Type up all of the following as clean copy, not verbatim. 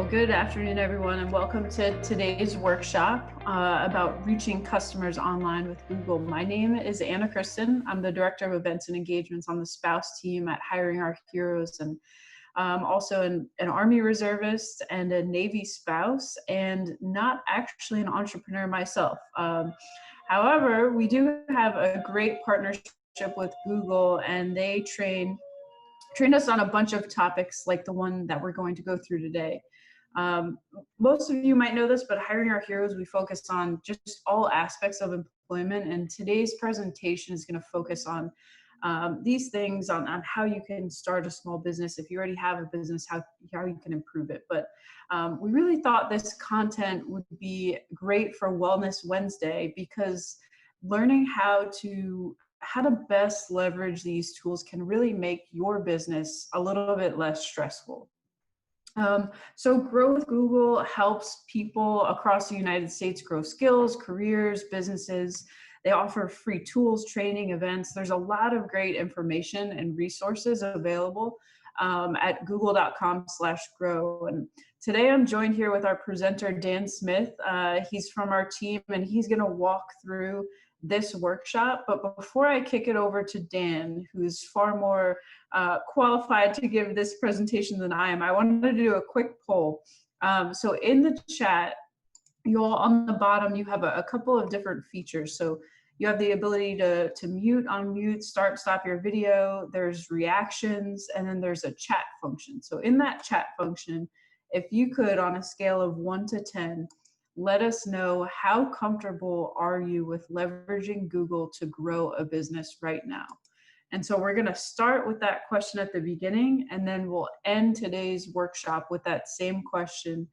Well, good afternoon, everyone, and welcome to today's workshop about reaching customers online with Google. My name is Anna Kristen. I'm the Director of Events and Engagements on the Spouse team at Hiring Our Heroes, and also an Army reservist and a Navy spouse, and not actually an entrepreneur myself. However, we do have a great partnership with Google, and they trained us on a bunch of topics like the one that we're going to go through today. Um, Most of you might know this, but Hiring Our Heroes, we focus on just all aspects of employment. And today's presentation is going to focus on these things, on how you can start a small business. If you already have a business, how you can improve it. But we really thought this content would be great for Wellness Wednesday, because learning how to best leverage these tools can really make your business a little bit less stressful. So Grow with Google helps people across the United States grow skills, careers, businesses. They offer free tools, training, events. There's a lot of great information and resources available at google.com/grow. And today I'm joined here with our presenter, Dan Smith. He's from our team, and he's going to walk through this workshop. But before I kick it over to Dan, who's far more qualified to give this presentation than I am, I wanted to do a quick poll. So in the chat, on the bottom, you have a couple of different features. So you have the ability to mute, unmute, start, stop your video. There's reactions, and then there's a chat function. So in that chat function, if you could, on a scale of 1 to 10, let us know how comfortable are you with leveraging Google to grow a business right now. And so we're going to start with that question at the beginning, and then we'll end today's workshop with that same question.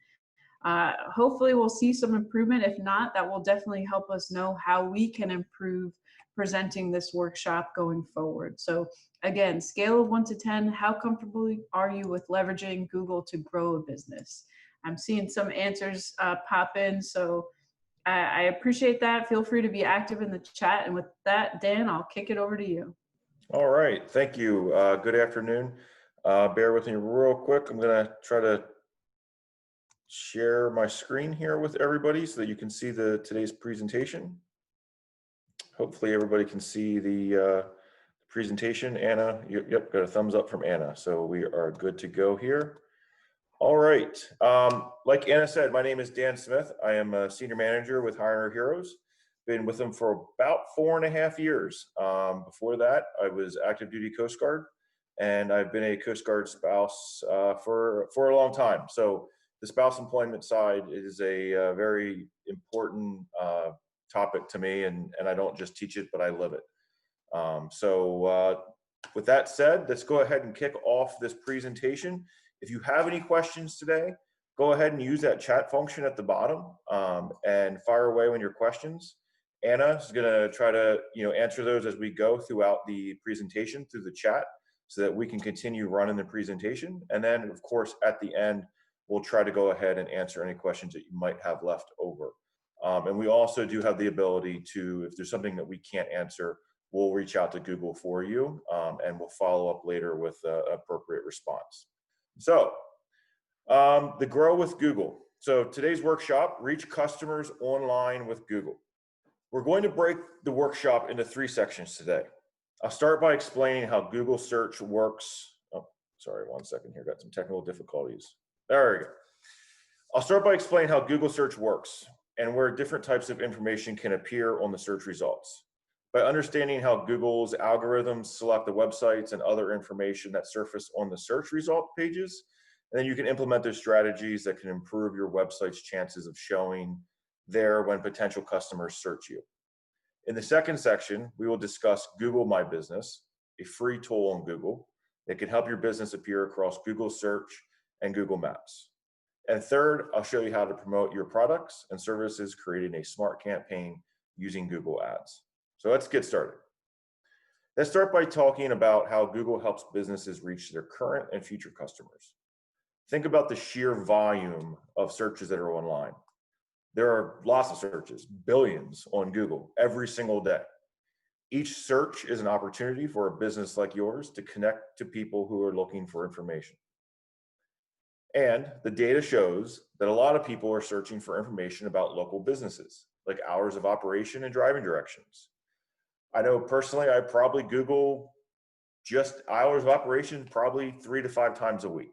Hopefully we'll see some improvement. If not, that will definitely help us know how we can improve presenting this workshop going forward. So again, scale of 1 to 10, how comfortable are you with leveraging Google to grow a business? I'm seeing some answers pop in, so I appreciate that. Feel free to be active in the chat. And with that, Dan, I'll kick it over to you. All right, thank you. Good afternoon. Bear with me real quick. I'm going to try to share my screen here with everybody so that you can see today's presentation. Hopefully everybody can see the presentation. Anna, yep, got a thumbs up from Anna. So we are good to go here. All right, like Anna said, my name is Dan Smith. I am a senior manager with Hiring Our Heroes. Been with them for about 4.5 years. Before that, I was active duty Coast Guard, and I've been a Coast Guard spouse for a long time. So the spouse employment side is a very important topic to me, and I don't just teach it, but I live it. With that said, let's go ahead and kick off this presentation. If you have any questions today, go ahead and use that chat function at the bottom and fire away with your questions. Anna is going to try to answer those as we go throughout the presentation through the chat so that we can continue running the presentation. And then, of course, at the end, we'll try to go ahead and answer any questions that you might have left over. And we also do have the ability to, if there's something that we can't answer, we'll reach out to Google for you, and we'll follow up later with an appropriate response. So the Grow with Google. So today's workshop, reach customers online with Google. We're going to break the workshop into 3 sections today. I'll start by explaining how Google search works. Oh, sorry, 1 second here, got some technical difficulties. There we go. I'll start by explaining how Google search works and where different types of information can appear on the search results. By understanding how Google's algorithms select the websites and other information that surface on the search result pages, and then you can implement those strategies that can improve your website's chances of showing there when potential customers search you. In the second section, we will discuss Google My Business, a free tool on Google that can help your business appear across Google Search and Google Maps. And third, I'll show you how to promote your products and services creating a smart campaign using Google Ads. So let's get started. Let's start by talking about how Google helps businesses reach their current and future customers. Think about the sheer volume of searches that are online. There are lots of searches, billions on Google every single day. Each search is an opportunity for a business like yours to connect to people who are looking for information. And the data shows that a lot of people are searching for information about local businesses, like hours of operation and driving directions. I know personally, I probably Google just hours of operation probably 3 to 5 times a week.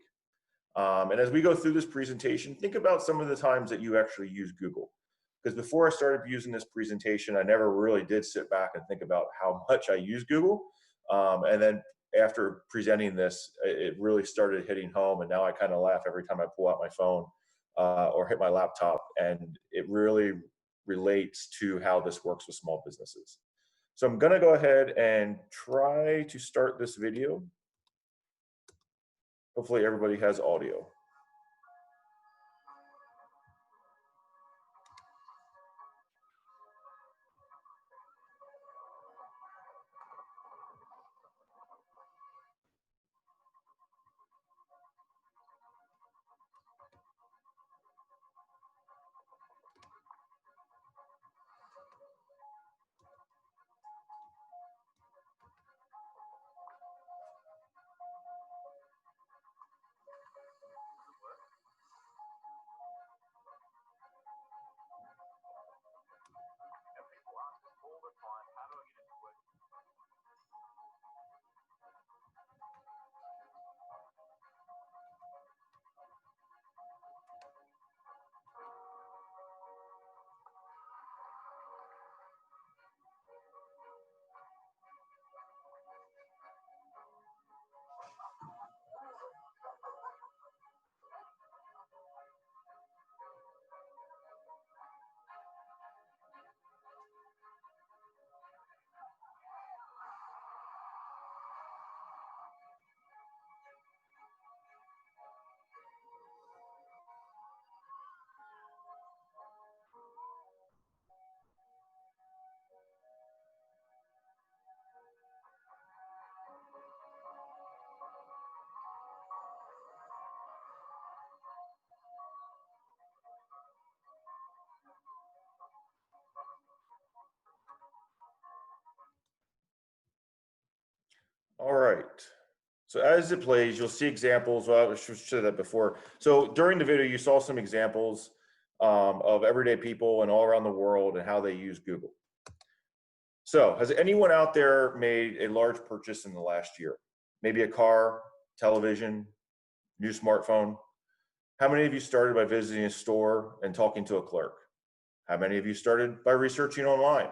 And as we go through this presentation, think about some of the times that you actually use Google. Because before I started using this presentation, I never really did sit back and think about how much I use Google. And then after presenting this, it really started hitting home. And now I kind of laugh every time I pull out my phone or hit my laptop. And it really relates to how this works with small businesses. So I'm going to go ahead and try to start this video. Hopefully everybody has audio. All right. So as it plays, you'll see examples. Well, I should have said that before. So during the video, you saw some examples of everyday people and all around the world and how they use Google. So has anyone out there made a large purchase in the last year? Maybe a car, television, new smartphone? How many of you started by visiting a store and talking to a clerk? How many of you started by researching online?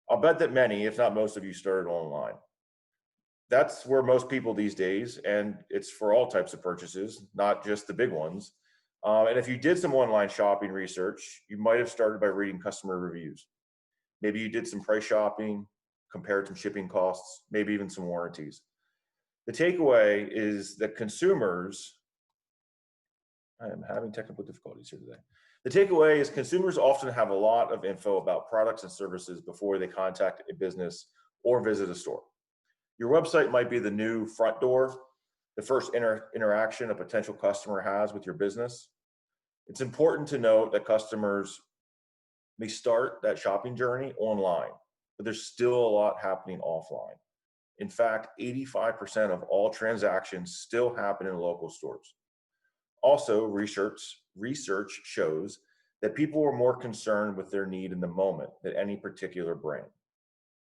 I'll bet that many, if not most of you, started online. That's where most people these days, and it's for all types of purchases, not just the big ones. And if you did some online shopping research, you might have started by reading customer reviews. Maybe you did some price shopping, compared some shipping costs, maybe even some warranties. The takeaway is that consumers, I am having technical difficulties here today. The takeaway is consumers often have a lot of info about products and services before they contact a business or visit a store. Your website might be the new front door, the first interaction a potential customer has with your business. It's important to note that customers may start that shopping journey online, but there's still a lot happening offline. In fact, 85% of all transactions still happen in local stores. Also, research shows that people are more concerned with their need in the moment than any particular brand.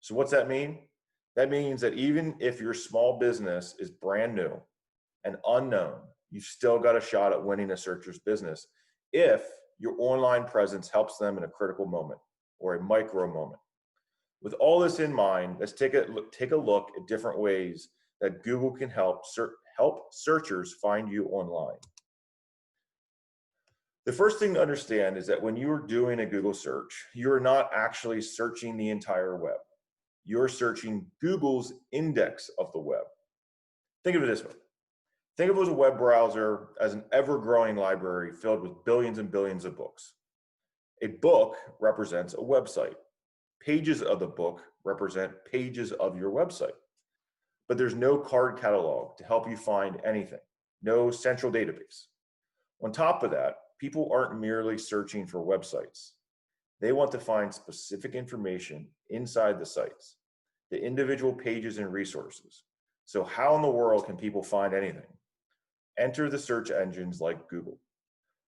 So what's that mean? That means that even if your small business is brand new and unknown, you've still got a shot at winning a searcher's business if your online presence helps them in a critical moment or a micro moment. With all this in mind, let's take a look at different ways that Google can help searchers find you online. The first thing to understand is that when you are doing a Google search, you are not actually searching the entire web. You're searching Google's index of the web. Think of it this way. Think of it as a web browser as an ever-growing library filled with billions and billions of books. A book represents a website. Pages of the book represent pages of your website. But there's no card catalog to help you find anything, no central database. On top of that, people aren't merely searching for websites. They want to find specific information inside the sites, the individual pages and resources. So how in the world can people find anything? Enter the search engines like Google.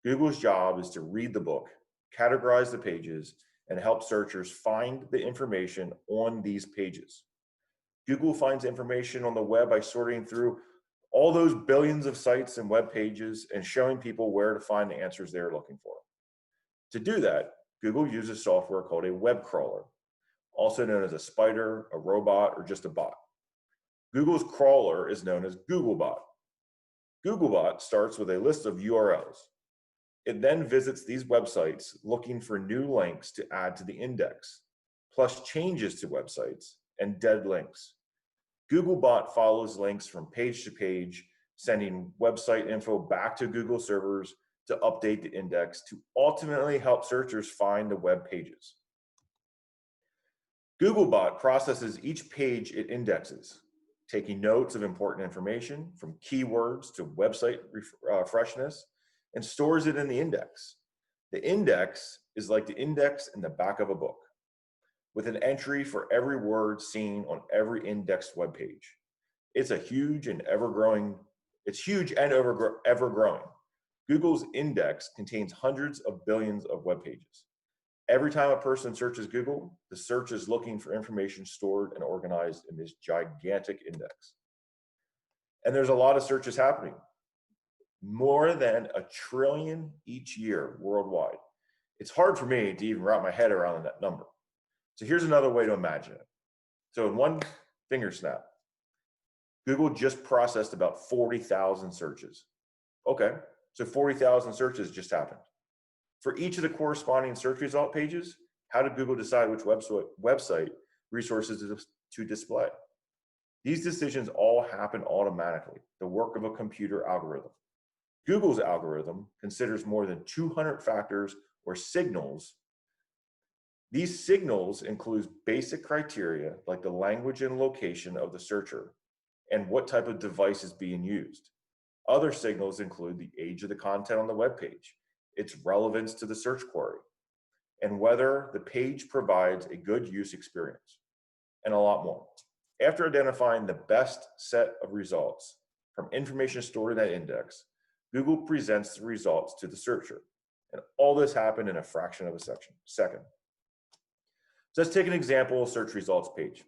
Google's job is to read the book, categorize the pages, and help searchers find the information on these pages. Google finds information on the web by sorting through all those billions of sites and web pages and showing people where to find the answers they're looking for. To do that, Google uses software called a web crawler, also known as a spider, a robot, or just a bot. Google's crawler is known as Googlebot. Googlebot starts with a list of URLs. It then visits these websites looking for new links to add to the index, plus changes to websites and dead links. Googlebot follows links from page to page, sending website info back to Google servers to update the index to ultimately help searchers find the web pages. Googlebot processes each page it indexes, taking notes of important information from keywords to website freshness, and stores it in the index. The index is like the index in the back of a book, with an entry for every word seen on every indexed web page. It's huge and ever growing. Google's index contains hundreds of billions of web pages. Every time a person searches Google, the search is looking for information stored and organized in this gigantic index. And there's a lot of searches happening. More than 1 trillion each year worldwide. It's hard for me to even wrap my head around that number. So here's another way to imagine it. So in one finger snap, Google just processed about 40,000 searches. Okay, so 40,000 searches just happened. For each of the corresponding search result pages, how did Google decide which website resources to display? These decisions all happen automatically, the work of a computer algorithm. Google's algorithm considers more than 200 factors or signals. These signals include basic criteria like the language and location of the searcher and what type of device is being used. Other signals include the age of the content on the web page, its relevance to the search query, and whether the page provides a good use experience, and a lot more. After identifying the best set of results from information stored in that index, Google presents the results to the searcher, and all this happened in a fraction of a second. So let's take an example search results page.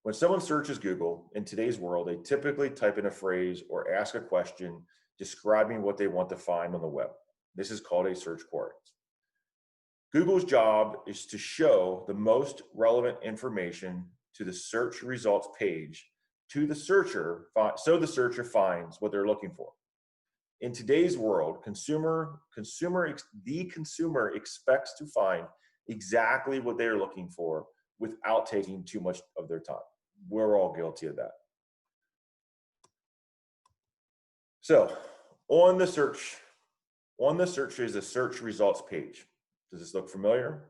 When someone searches Google in today's world, they typically type in a phrase or ask a question describing what they want to find on the web. This is called a search query. Google's job is to show the most relevant information to the search results page to the searcher, so the searcher finds what they're looking for. In today's world, the consumer expects to find exactly what they're looking for without taking too much of their time. We're all guilty of that. So on the search is a search results page. Does this look familiar?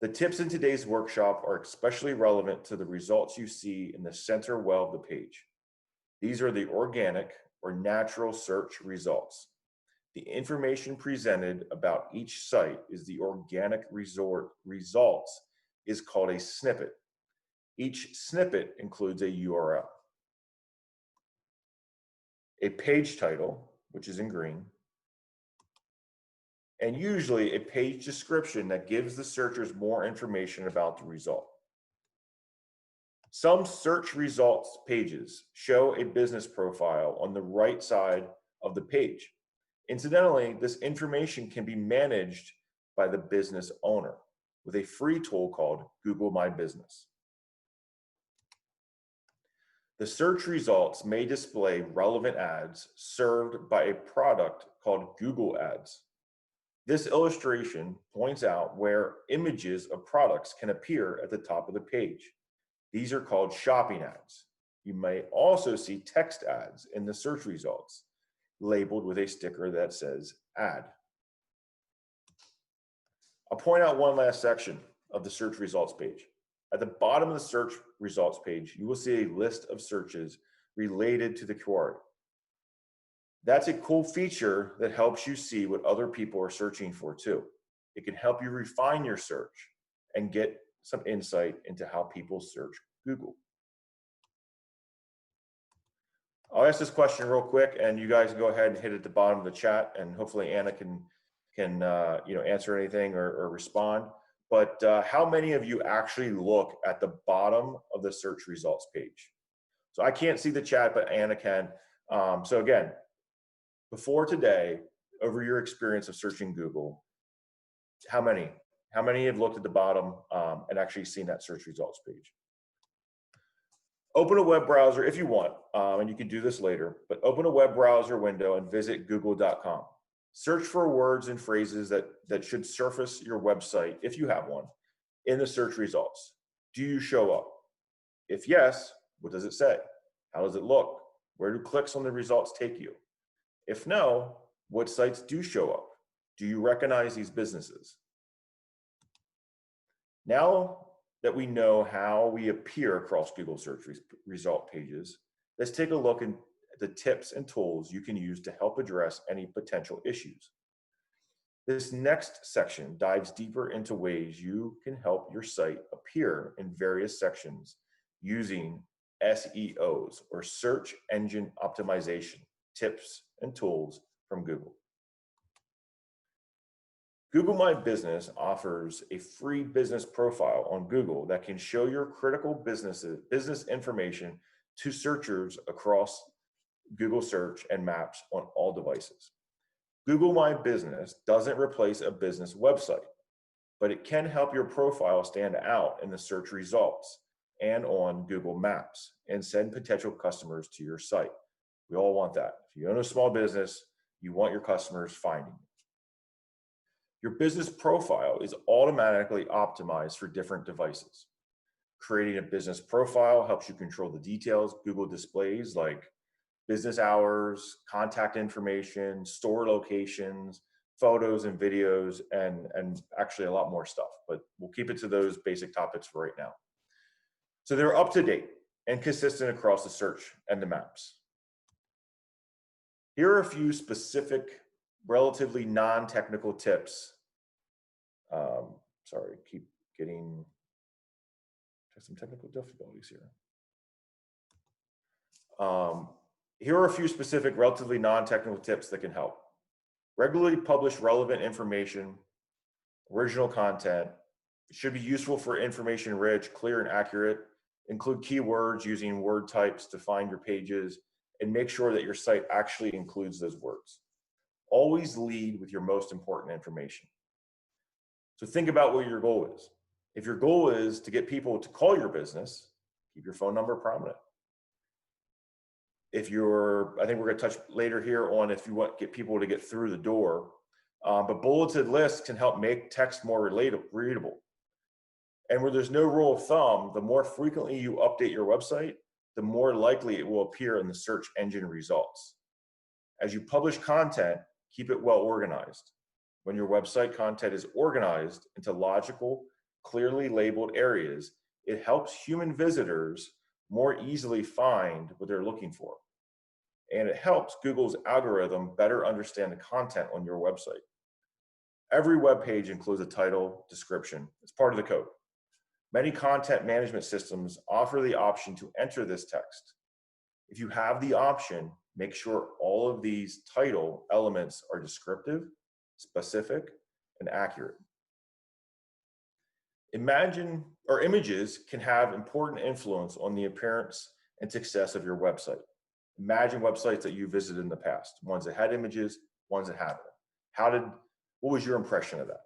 The tips in today's workshop are especially relevant to the results you see in the center well of the page. These are the organic or natural search results. The information presented about each site is the organic results is called a snippet. Each snippet includes a URL, a page title, which is in green, and usually a page description that gives the searchers more information about the result. Some search results pages show a business profile on the right side of the page. Incidentally, this information can be managed by the business owner with a free tool called Google My Business. The search results may display relevant ads served by a product called Google Ads. This illustration points out where images of products can appear at the top of the page. These are called shopping ads. You may also see text ads in the search results, labeled with a sticker that says ad. I'll point out one last section of the search results page. At the bottom of the search results page, you will see a list of searches related to the query. That's a cool feature that helps you see what other people are searching for too. It can help you refine your search and get some insight into how people search Google. I'll ask this question real quick, and you guys go ahead and hit it at the bottom of the chat, and hopefully Anna can answer anything or respond. But how many of you actually look at the bottom of the search results page? So I can't see the chat, but Anna can. So again, before today, over your experience of searching Google, how many have looked at the bottom and actually seen that search results page? Open a web browser if you want, and you can do this later, but open a web browser window and visit google.com. Search for words and phrases that should surface your website, if you have one, in the search results. Do you show up? If yes, what does it say? How does it look? Where do clicks on the results take you? If no, what sites do show up? Do you recognize these businesses? Now that we know how we appear across Google search result pages, let's take a look at the tips and tools you can use to help address any potential issues. This next section dives deeper into ways you can help your site appear in various sections using SEOs, or search engine optimization tips and tools from Google. Google My Business offers a free business profile on Google that can show your critical business information to searchers across Google Search and Maps on all devices. Google My Business doesn't replace a business website, but it can help your profile stand out in the search results and on Google Maps and send potential customers to your site. We all want that. If you own a small business, you want your customers finding you. Your business profile is automatically optimized for different devices. Creating a business profile helps you control the details Google displays, like business hours, contact information, store locations, photos and videos, and actually a lot more stuff, but we'll keep it to those basic topics for right now. So they're up to date and consistent across the search and the maps. Here are a few specific, relatively non-technical tips. Sorry, keep getting some technical difficulties here. Here are a few specific, relatively non-technical tips that can help. Regularly publish relevant information, original content. It should be useful for information rich, clear, and accurate. Include keywords using word types to find your pages, and make sure that your site actually includes those words. Always lead with your most important information. So think about what your goal is. If your goal is to get people to call your business, keep your phone number prominent. I think we're going to touch later here on if you want to get people to get through the door, but bulleted lists can help make text more readable. And where there's no rule of thumb, the more frequently you update your website, the more likely it will appear in the search engine results. As you publish content, keep it well organized. When your website content is organized into logical, clearly labeled areas, it helps human visitors more easily find what they're looking for. And it helps Google's algorithm better understand the content on your website. Every web page includes a title, description. It's part of the code. Many content management systems offer the option to enter this text. If you have the option, make sure all of these title elements are descriptive, specific, and accurate. Images can have important influence on the appearance and success of your website. Imagine websites that you visited in the past, ones that had images, ones that haven't. What was your impression of that?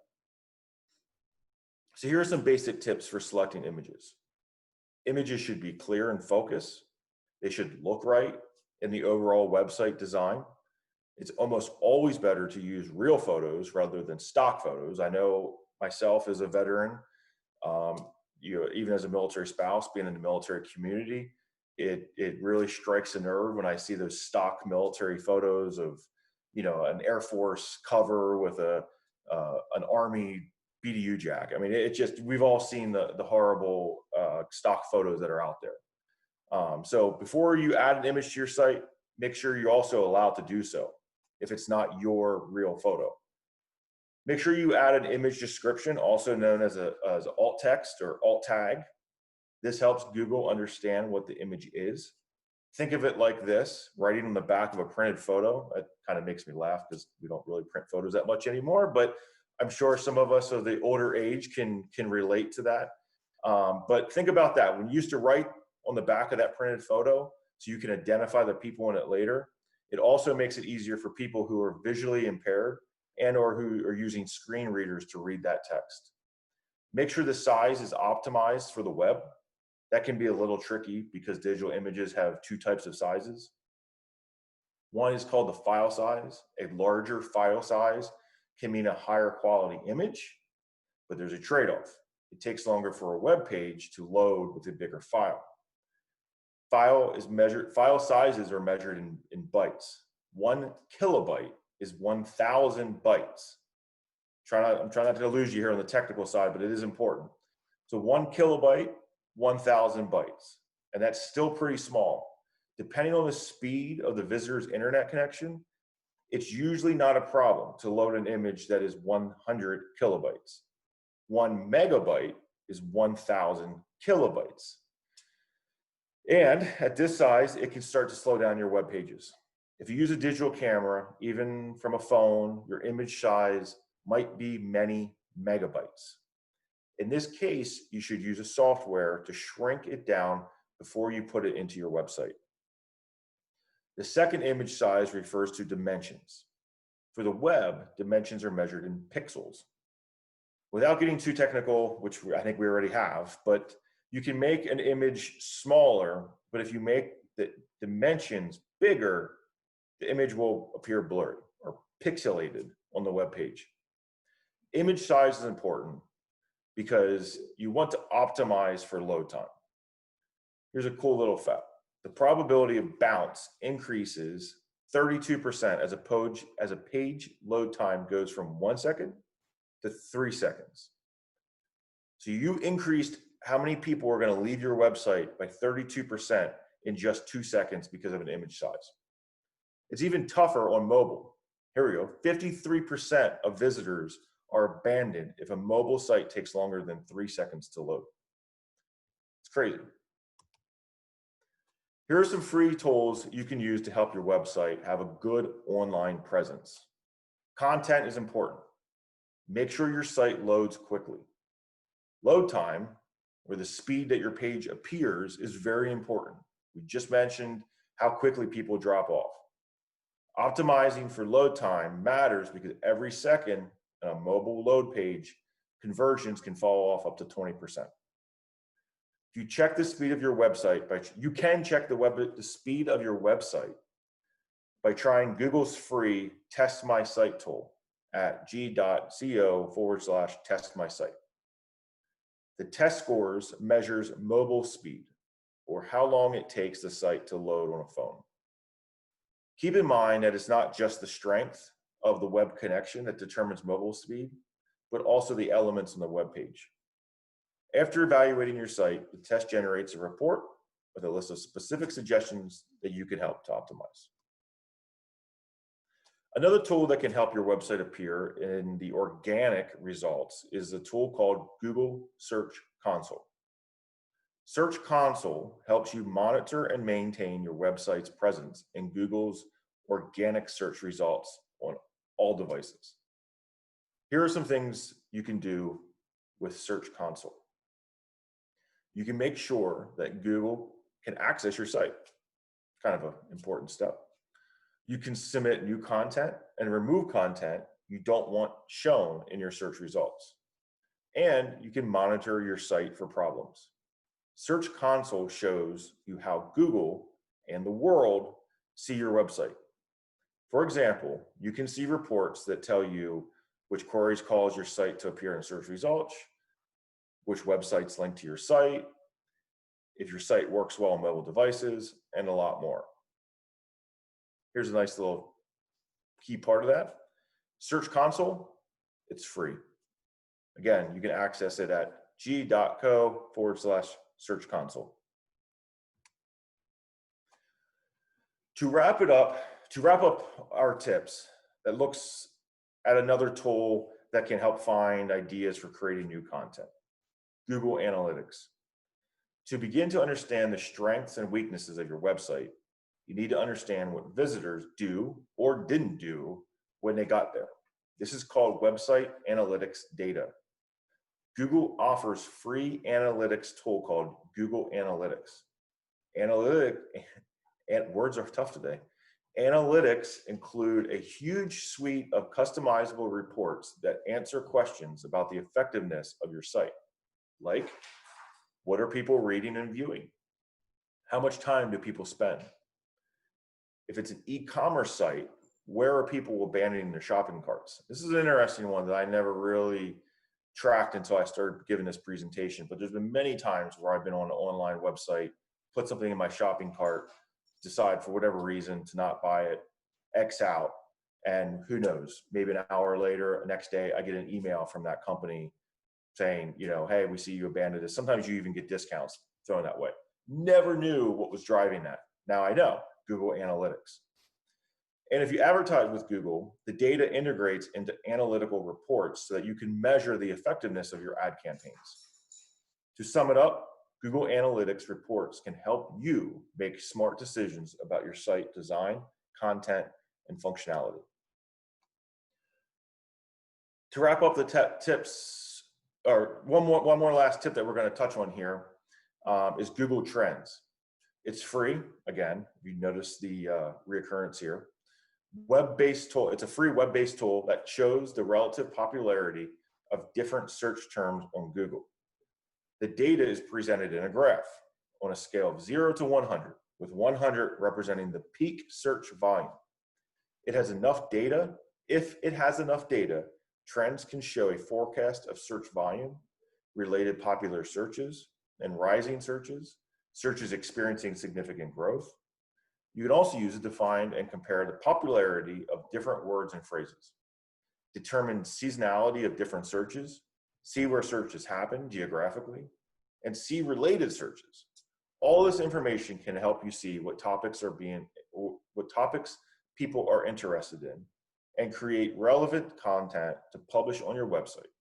So here are some basic tips for selecting images. Images should be clear and focused. They should look right in the overall website design. It's almost always better to use real photos rather than stock photos. I know myself as a veteran, even as a military spouse, being in the military community, it really strikes a nerve when I see those stock military photos of, an Air Force cover with an Army BDU jack. I mean, we've all seen the horrible stock photos that are out there. So before you add an image to your site, make sure you're also allowed to do so if it's not your real photo. Make sure you add an image description, also known as alt text or alt tag. This helps Google understand what the image is. Think of it like this, writing on the back of a printed photo. It kind of makes me laugh because we don't really print photos that much anymore, but I'm sure some of us of the older age can relate to that. But think about that. When you used to write on the back of that printed photo so you can identify the people in it later, it also makes it easier for people who are visually impaired and or who are using screen readers to read that text. Make sure the size is optimized for the web. That can be a little tricky because digital images have two types of sizes. One is called the file size. A larger file size can mean a higher quality image, but there's a trade-off. It takes longer for a web page to load with a bigger file. File sizes are measured in bytes. 1 kilobyte is 1,000 bytes. I'm trying not to lose you here on the technical side, but it is important. So 1 kilobyte, 1,000 bytes, and that's still pretty small. Depending on the speed of the visitor's internet connection, it's usually not a problem to load an image that is 100 kilobytes. 1 megabyte is 1,000 kilobytes. And at this size, it can start to slow down your web pages. If you use a digital camera, even from a phone, your image size might be many megabytes. In this case, you should use a software to shrink it down before you put it into your website. The second image size refers to dimensions. For the web, dimensions are measured in pixels. Without getting too technical, which I think we already have, but you can make an image smaller, but if you make the dimensions bigger, the image will appear blurry or pixelated on the web page. Image size is important because you want to optimize for load time. Here's a cool little fact. The probability of bounce increases 32% as a page load time goes from 1 second to 3 seconds. So you increased how many people are going to leave your website by 32% in just 2 seconds because of an image size. It's even tougher on mobile. Here we go. 53% of visitors are abandoned if a mobile site takes longer than 3 seconds to load. It's crazy. Here are some free tools you can use to help your website have a good online presence. Content is important. Make sure your site loads quickly. Load time, or the speed that your page appears, is very important. We just mentioned how quickly people drop off. Optimizing for load time matters because every second on a mobile load page, conversions can fall off up to 20%. If you check the speed of your website, you can check the speed of your website by trying Google's free Test My Site tool at g.co/test my site. The test scores measures mobile speed, or how long it takes the site to load on a phone. Keep in mind that it's not just the strength of the web connection that determines mobile speed, but also the elements on the web page. After evaluating your site, the test generates a report with a list of specific suggestions that you can help to optimize. Another tool that can help your website appear in the organic results is a tool called Google Search Console. Search Console helps you monitor and maintain your website's presence in Google's organic search results on all devices. Here are some things you can do with Search Console. You can make sure that Google can access your site. Kind of an important step. You can submit new content and remove content you don't want shown in your search results. And you can monitor your site for problems. Search Console shows you how Google and the world see your website. For example, you can see reports that tell you which queries cause your site to appear in search results, which websites link to your site, if your site works well on mobile devices, and a lot more. Here's a nice little key part of that. Search Console, it's free. Again, you can access it at g.co/Search Console. To wrap up our tips, that looks at another tool that can help find ideas for creating new content, Google Analytics. To begin to understand the strengths and weaknesses of your website, You need to understand what visitors do or didn't do when they got there. This is called website analytics data. Google offers free analytics tool called Google Analytics. And words are tough today. Analytics include a huge suite of customizable reports that answer questions about the effectiveness of your site. Like, what are people reading and viewing? How much time do people spend? If it's an e-commerce site, where are people abandoning their shopping carts? This is an interesting one that I never really tracked until I started giving this presentation, but there's been many times where I've been on an online website, put something in my shopping cart, decide for whatever reason to not buy it, X out, and who knows, maybe an hour later, next day, I get an email from that company saying, hey, we see you abandoned this. Sometimes you even get discounts thrown that way. Never knew what was driving that. Now I know, Google Analytics. And if you advertise with Google, the data integrates into analytical reports so that you can measure the effectiveness of your ad campaigns. To sum it up, Google Analytics reports can help you make smart decisions about your site design, content, and functionality. To wrap up the tips, or one more last tip that we're going to touch on here is Google Trends. It's free, again, if you notice the reoccurrence here. Web-based tool, it's a free web-based tool that shows the relative popularity of different search terms on Google. The data is presented in a graph on a scale of 0 to 100, with 100 representing the peak search volume. It has enough data. If it has enough data, Trends can show a forecast of search volume, related popular searches, and rising searches, searches experiencing significant growth. You can also use it to find and compare the popularity of different words and phrases, determine seasonality of different searches, see where searches happen geographically, and see related searches. All this information can help you see what topics people are interested in and create relevant content to publish on your website.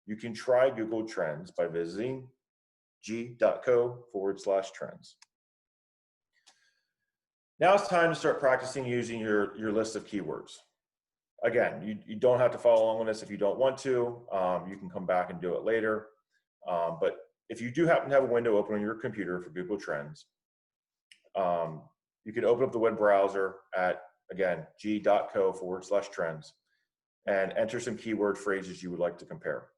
You can try Google Trends by visiting g.co/trends. Now it's time to start practicing using your list of keywords. Again, you don't have to follow along on this if you don't want to. You can come back and do it later. But if you do happen to have a window open on your computer for Google Trends, you can open up the web browser at, again, g.co/trends and enter some keyword phrases you would like to compare.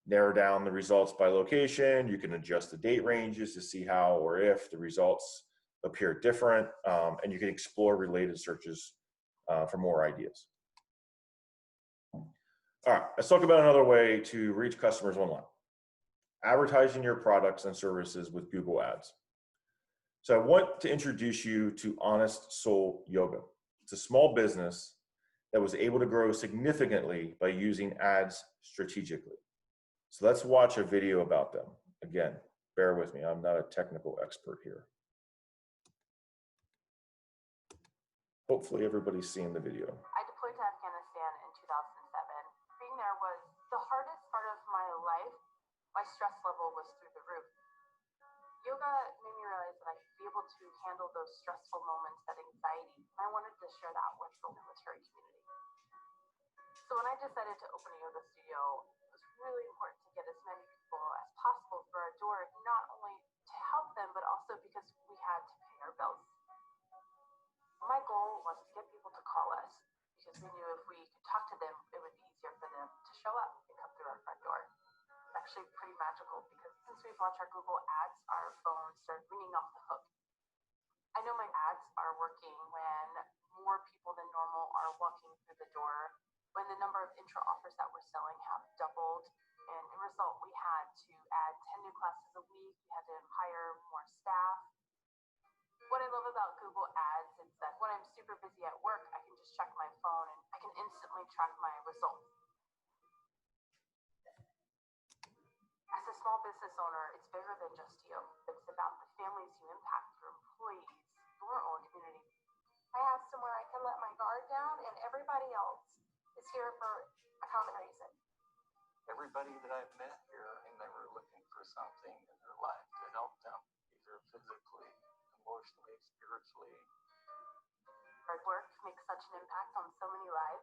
Narrow down the results by location. You can adjust the date ranges to see how or if the results appear different, and you can explore related searches for more ideas. All right, let's talk about another way to reach customers online. Advertising your products and services with Google Ads. So I want to introduce you to Honest Soul Yoga. It's a small business that was able to grow significantly by using ads strategically. So let's watch a video about them. Again, bear with me, I'm not a technical expert here. Hopefully everybody's seeing the video. I deployed to Afghanistan in 2007. Being there was the hardest part of my life. My stress level was through the roof. Yoga made me realize that I should be able to handle those stressful moments, that anxiety. I wanted to share that with the military community. So when I decided to open a yoga studio, it was really important to get as many people as possible through our door, not only to help them, but also because we had to pay our bills. My goal was to get people to call us because we knew if we could talk to them, it would be easier for them to show up and come through our front door. It's actually pretty magical because since we've launched our Google Ads, our phones started ringing off the hook. I know my ads are working when more people than normal are walking through the door, when the number of intro offers that we're selling have doubled, and in result, we had to add 10 new classes a week, we had to hire more staff. What I love about Google Ads is that when I'm super busy at work, I can just check my phone and I can instantly track my results. As a small business owner, it's bigger than just you. It's about the families you impact, your employees, your own community. I have somewhere I can let my guard down, and everybody else is here for a common reason. Everybody that I've met here, and they were looking for something in their life to help them, either physically, emotionally, spiritually, an impact on so many lives.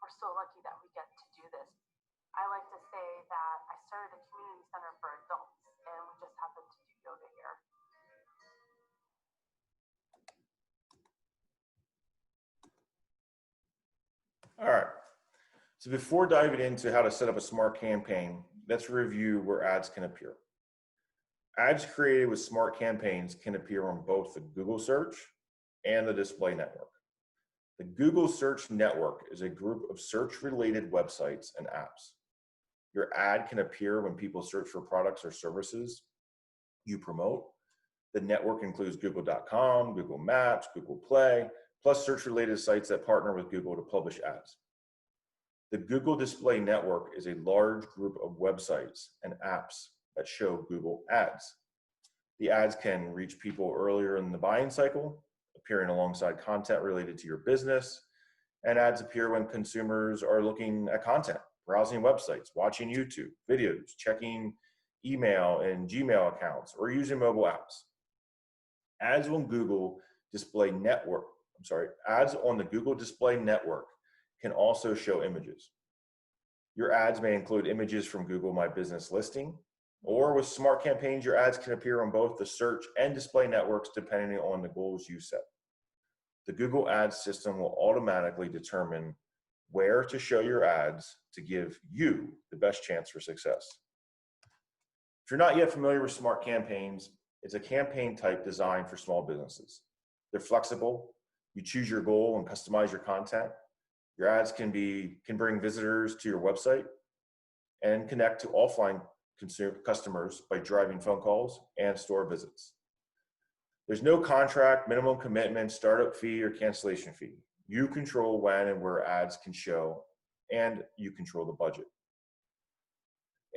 We're so lucky that we get to do this. I like to say that I started a community center for adults, and we just happen to do yoga here. All right. So before diving into how to set up a smart campaign, let's review where ads can appear. Ads created with smart campaigns can appear on both the Google search and the display network. The Google Search Network is a group of search-related websites and apps. Your ad can appear when people search for products or services you promote. The network includes Google.com, Google Maps, Google Play, plus search-related sites that partner with Google to publish ads. The Google Display Network is a large group of websites and apps that show Google ads. The ads can reach people earlier in the buying cycle, appearing alongside content related to your business, and ads appear when consumers are looking at content, browsing websites, watching YouTube videos, checking email and Gmail accounts, or using mobile apps. Ads on Google Display Network, ads on the Google Display Network can also show images. Your ads may include images from Google My Business listing, or with smart campaigns, your ads can appear on both the search and display networks depending on the goals you set. The Google Ads system will automatically determine where to show your ads to give you the best chance for success. If you're not yet familiar with smart campaigns, it's a campaign type designed for small businesses. They're flexible. You choose your goal and customize your content. Your ads can bring visitors to your website and connect to offline customers by driving phone calls and store visits. There's no contract, minimum commitment, startup fee, or cancellation fee. You control when and where ads can show, and you control the budget.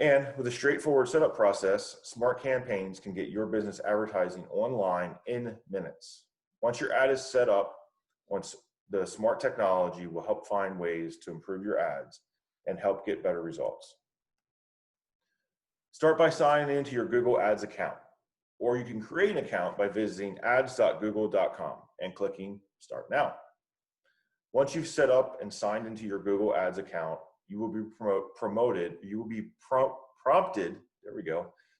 And with a straightforward setup process, smart campaigns can get your business advertising online in minutes. Once your ad is set up, the smart technology will help find ways to improve your ads and help get better results. Start by signing into your Google Ads account, or you can create an account by visiting ads.google.com and clicking Start Now. Once you've set up and signed into your Google Ads account, you will be prompted,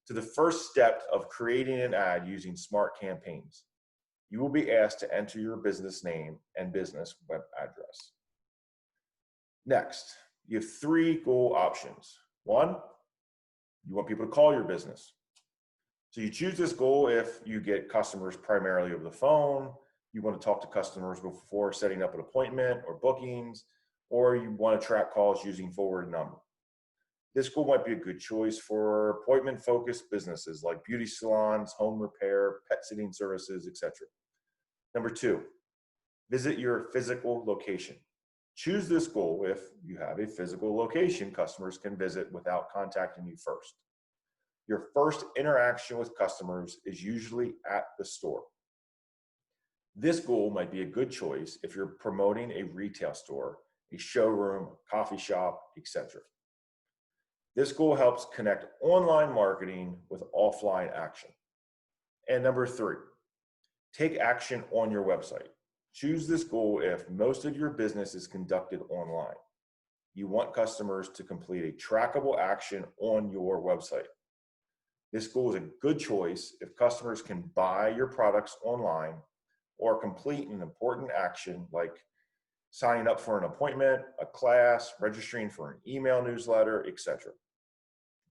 to the first step of creating an ad using smart campaigns. You will be asked to enter your business name and business web address. Next, you have 3 goal options. 1, you want people to call your business. So you choose this goal if you get customers primarily over the phone, you want to talk to customers before setting up an appointment or bookings, or you want to track calls using forwarded number. This goal might be a good choice for appointment-focused businesses like beauty salons, home repair, pet sitting services, etc. Number 2, visit your physical location. Choose this goal if you have a physical location customers can visit without contacting you first. Your first interaction with customers is usually at the store. This goal might be a good choice if you're promoting a retail store, a showroom, coffee shop, etc. This goal helps connect online marketing with offline action. And number 3, take action on your website. Choose this goal if most of your business is conducted online. You want customers to complete a trackable action on your website. This goal is a good choice if customers can buy your products online or complete an important action like signing up for an appointment, a class, registering for an email newsletter, etc.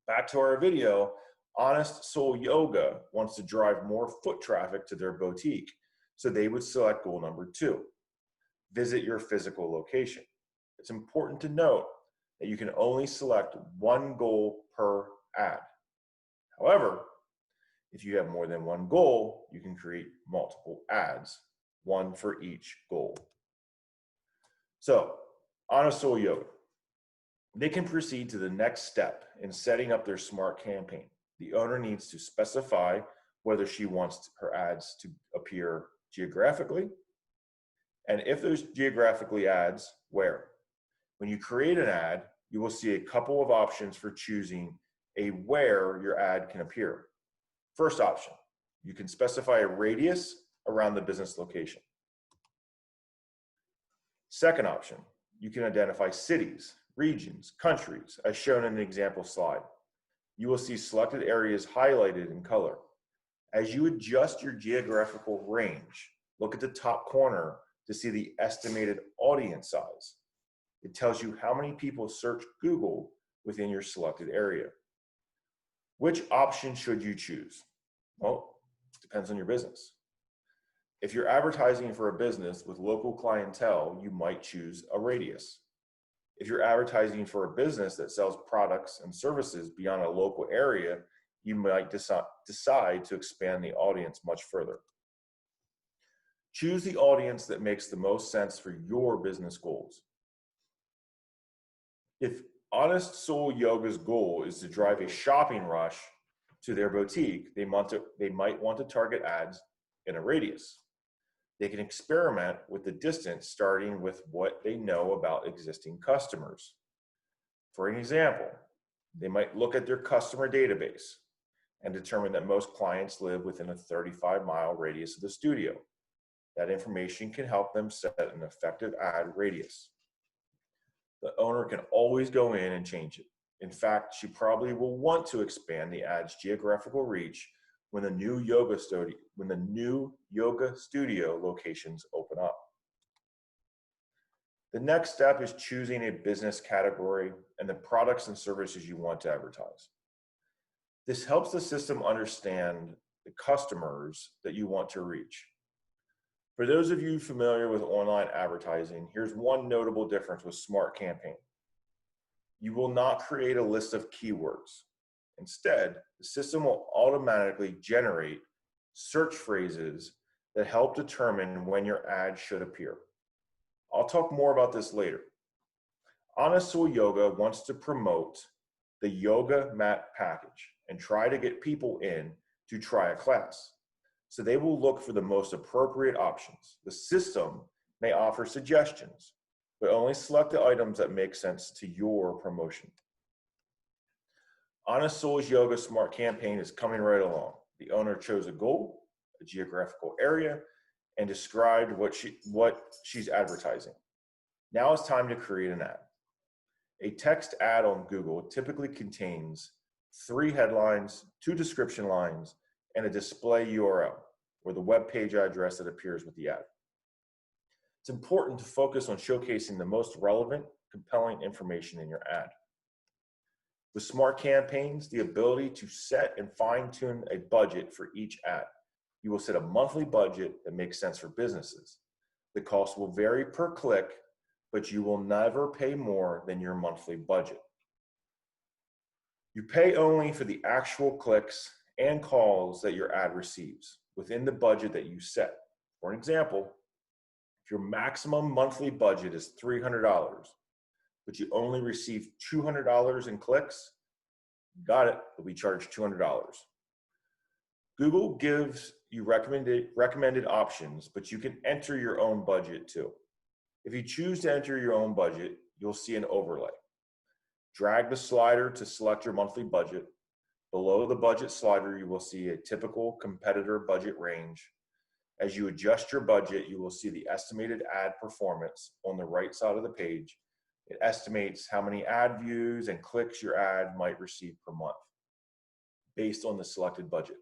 Back to our video, Honest Soul Yoga wants to drive more foot traffic to their boutique, so they would select goal number 2, visit your physical location. It's important to note that you can only select 1 goal per ad. However, if you have more than 1 goal, you can create multiple ads, 1 for each goal. So, Honest Soul Yoga. They can proceed to the next step in setting up their smart campaign. The owner needs to specify whether she wants her ads to appear geographically, and if there's geographically ads, where. When you create an ad, you will see a couple of options for choosing a where your ad can appear. First option, you can specify a radius around the business location. Second option, you can identify cities, regions, countries, as shown in the example slide. You will see selected areas highlighted in color. As you adjust your geographical range, look at the top corner to see the estimated audience size. It tells you how many people search Google within your selected area. Which option should you choose? Well, it depends on your business. If you're advertising for a business with local clientele, you might choose a radius. If you're advertising for a business that sells products and services beyond a local area, you might decide to expand the audience much further. Choose the audience that makes the most sense for your business goals. If Honest Soul Yoga's goal is to drive a shopping rush to their boutique, they might want to target ads in a radius. They can experiment with the distance, starting with what they know about existing customers. For an example, they might look at their customer database and determine that most clients live within a 35-mile radius of the studio. That information can help them set an effective ad radius. The owner can always go in and change it. In fact, she probably will want to expand the ad's geographical reach when the new yoga studio locations open up. The next step is choosing a business category and the products and services you want to advertise. This helps the system understand the customers that you want to reach. For those of you familiar with online advertising, here's one notable difference with Smart Campaign. You will not create a list of keywords. Instead, the system will automatically generate search phrases that help determine when your ad should appear. I'll talk more about this later. Honest Soul Yoga wants to promote the yoga mat package and try to get people in to try a class. So they will look for the most appropriate options. The system may offer suggestions, but only select the items that make sense to your promotion. Honest Soul's Yoga Smart Campaign is coming right along. The owner chose a goal, a geographical area, and described what she's advertising. Now it's time to create an ad. A text ad on Google typically contains 3 headlines, 2 description lines, and a display URL, or the web page address that appears with the ad. It's important to focus on showcasing the most relevant, compelling information in your ad. With Smart Campaigns, the ability to set and fine-tune a budget for each ad. You will set a monthly budget that makes sense for businesses. The cost will vary per click, but you will never pay more than your monthly budget. You pay only for the actual clicks and calls that your ad receives within the budget that you set. For an example, if your maximum monthly budget is $300, but you only receive $200 in clicks, got it, you'll be charged $200. Google gives you recommended options, but you can enter your own budget too. If you choose to enter your own budget, you'll see an overlay. Drag the slider to select your monthly budget. Below the budget slider, you will see a typical competitor budget range. As you adjust your budget, you will see the estimated ad performance on the right side of the page. It estimates how many ad views and clicks your ad might receive per month based on the selected budget.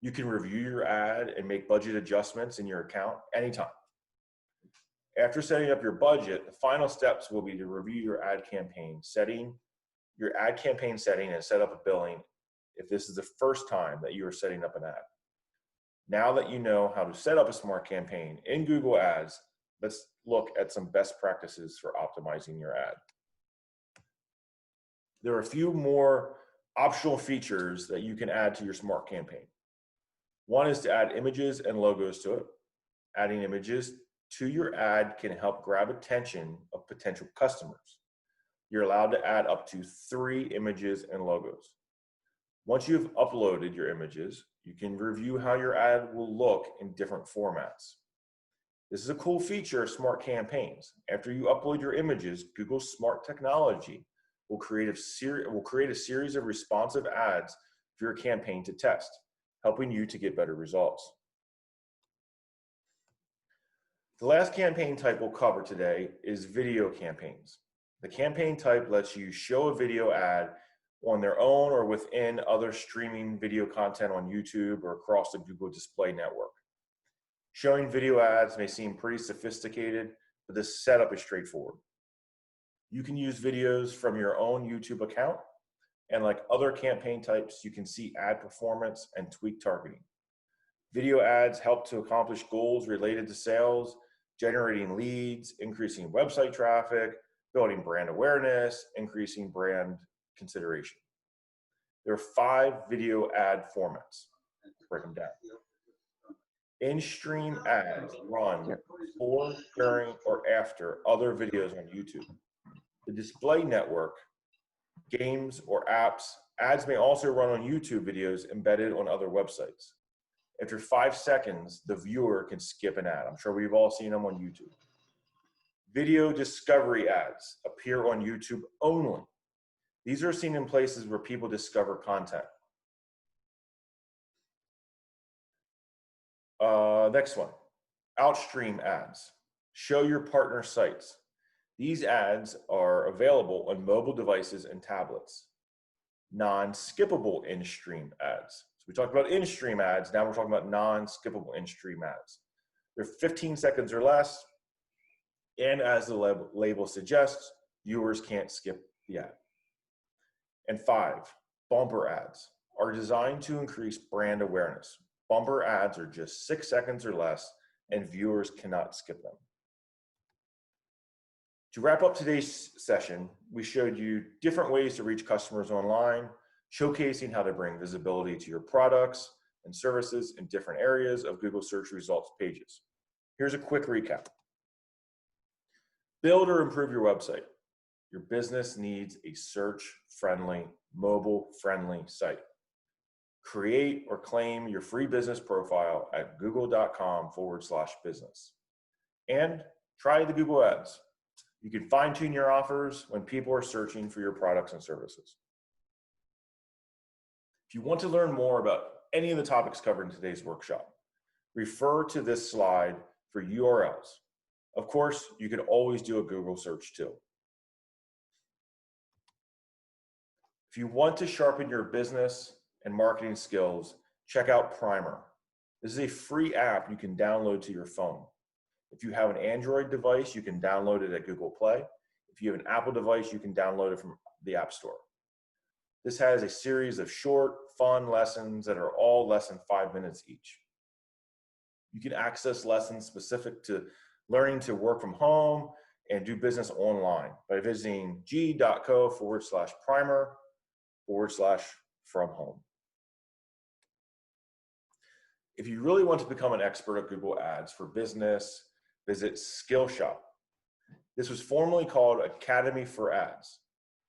You can review your ad and make budget adjustments in your account anytime. After setting up your budget, the final steps will be to review your ad campaign setting, and set up a billing if this is the first time that you are setting up an ad. Now that you know how to set up a Smart Campaign in Google Ads, let's look at some best practices for optimizing your ad. There are a few more optional features that you can add to your Smart Campaign. One is to add images and logos to it. Adding images to your ad can help grab attention of potential customers. You're allowed to add up to 3 images and logos. Once you've uploaded your images, you can review how your ad will look in different formats. This is a cool feature of Smart Campaigns. After you upload your images, Google's smart technology will create a series of responsive ads for your campaign to test, helping you to get better results. The last campaign type we'll cover today is video campaigns. The campaign type lets you show a video ad on their own or within other streaming video content on YouTube or across the Google Display Network. Showing video ads may seem pretty sophisticated, but the setup is straightforward. You can use videos from your own YouTube account, and like other campaign types, you can see ad performance and tweak targeting. Video ads help to accomplish goals related to sales, generating leads, increasing website traffic, building brand awareness, increasing brand consideration. There are 5 video ad formats. Let's break them down. In-stream ads run before, during, or after other videos on YouTube. The display network, games, or apps, ads may also run on YouTube videos embedded on other websites. After 5 seconds, the viewer can skip an ad. I'm sure we've all seen them on YouTube. Video discovery ads appear on YouTube only. These are seen in places where people discover content. Next one, outstream ads. Show your partner sites. These ads are available on mobile devices and tablets. Non-skippable in-stream ads. So we talked about in-stream ads, now we're talking about non-skippable in-stream ads. They're 15 seconds or less, and as the label suggests, viewers can't skip the ad. And 5, bumper ads are designed to increase brand awareness. Bumper ads are just 6 seconds or less, and viewers cannot skip them. To wrap up today's session, we showed you different ways to reach customers online, showcasing how to bring visibility to your products and services in different areas of Google search results pages. Here's a quick recap. Build or improve your website. Your business needs a search-friendly, mobile-friendly site. Create or claim your free business profile at google.com/business. And try the Google Ads. You can fine-tune your offers when people are searching for your products and services. If you want to learn more about any of the topics covered in today's workshop, refer to this slide for URLs. Of course, you can always do a Google search too. If you want to sharpen your business and marketing skills, check out Primer. This is a free app you can download to your phone. If you have an Android device, you can download it at Google Play. If you have an Apple device, you can download it from the App Store. This has a series of short, fun lessons that are all less than 5 minutes each. You can access lessons specific to learning to work from home and do business online by visiting g.co/primer/from home. If you really want to become an expert at Google Ads for business, visit Skillshop. This was formerly called Academy for Ads.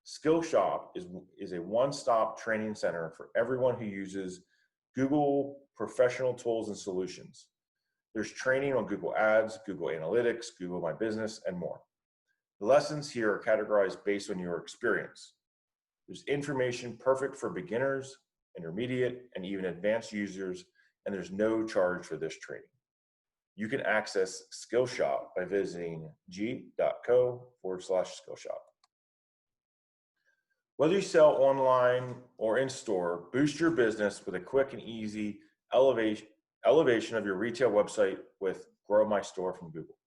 Skillshop is a one-stop training center for everyone who uses Google professional tools and solutions. There's training on Google Ads, Google Analytics, Google My Business, and more. The lessons here are categorized based on your experience. There's information perfect for beginners, intermediate, and even advanced users, and there's no charge for this training. You can access Skillshop by visiting g.co/Skillshop. Whether you sell online or in store, boost your business with a quick and easy elevation of your retail website with Grow My Store from Google.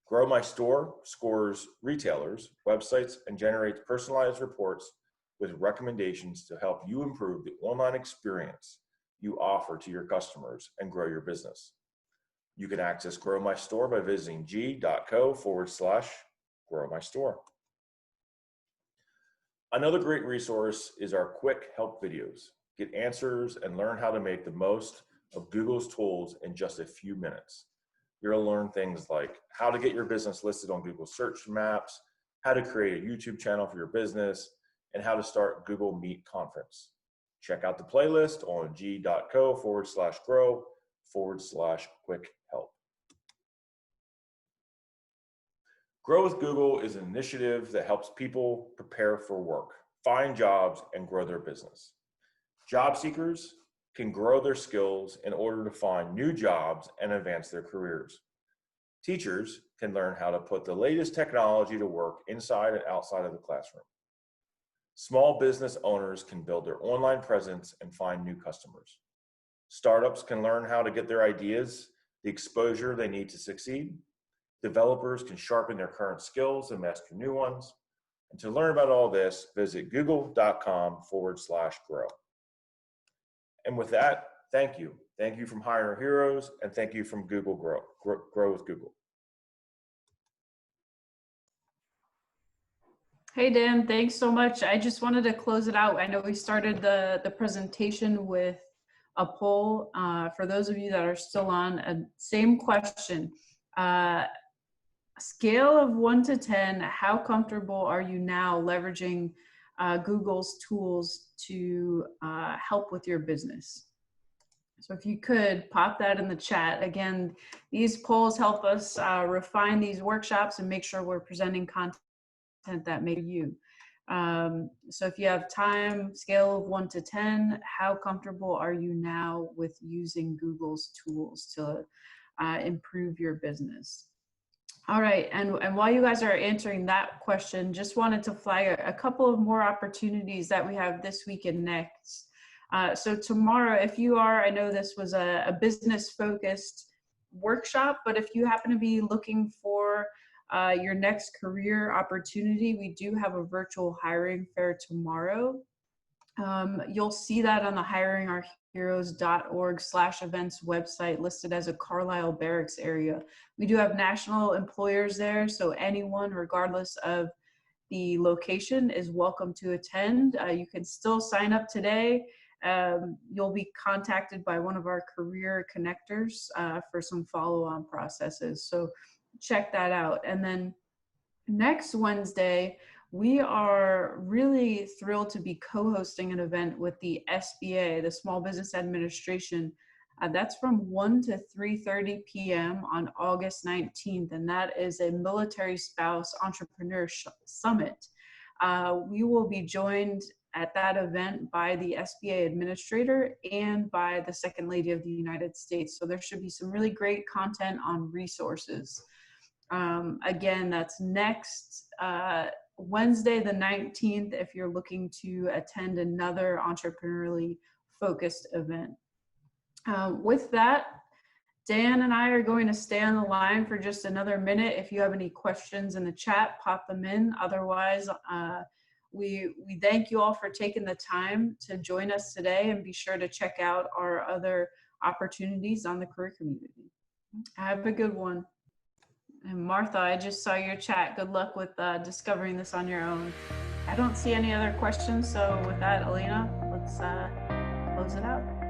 Grow My Store scores retailers, websites, and generates personalized reports with recommendations to help you improve the online experience you offer to your customers and grow your business. You can access Grow My Store by visiting g.co/Grow My Store. Another great resource is our quick help videos. Get answers and learn how to make the most of Google's tools in just a few minutes. You're going to learn things like how to get your business listed on Google search maps, how to create a YouTube channel for your business, and how to start Google Meet conference. Check out the playlist on g.co/grow/quick help. Grow with Google is an initiative that helps people prepare for work, find jobs, and grow their business. Job seekers can grow their skills in order to find new jobs and advance their careers. Teachers can learn how to put the latest technology to work inside and outside of the classroom. Small business owners can build their online presence and find new customers. Startups can learn how to get their ideas the exposure they need to succeed. Developers can sharpen their current skills and master new ones. And to learn about all this, visit google.com/grow. And with that, thank you. Thank you from Hire Heroes, and thank you from Google Grow with Google. Hey, Dan, thanks so much. I just wanted to close it out. I know we started the presentation with a poll. For those of you that are still on, same question. Scale of 1 to 10, how comfortable are you now leveraging Google's tools to help with your business? So if you could pop that in the chat. Again, these polls help us refine these workshops and make sure we're presenting content that may you. So if you have time, scale of 1 to 10, how comfortable are you now with using Google's tools to improve your business? All right, and while you guys are answering that question, just wanted to flag a couple of more opportunities that we have this week and next. So tomorrow, if you are, I know this was a business-focused workshop, but if you happen to be looking for your next career opportunity, we do have a virtual hiring fair tomorrow. You'll see that on the hiringourheroes.org/events website listed as a Carlisle Barracks area. We do have national employers there, so anyone, regardless of the location, is welcome to attend. You can still sign up today. You'll be contacted by one of our career connectors for some follow-on processes. So check that out. And then next Wednesday, we are really thrilled to be co-hosting an event with the SBA, the Small Business Administration. That's from 1 to 3:30 p.m. on August 19th, and that is a Military Spouse Entrepreneur Summit. We will be joined at that event by the SBA Administrator and by the Second Lady of the United States. So there should be some really great content on resources. Again, that's next Wednesday the 19th if you're looking to attend another entrepreneurially focused event. With that, Dan and I are going to stay on the line for just another minute. If you have any questions in the chat, pop them in. Otherwise, we thank you all for taking the time to join us today, and be sure to check out our other opportunities on the career community. Have a good one. And Martha, I just saw your chat. Good luck with discovering this on your own. I don't see any other questions. So with that, Elena, let's close it out.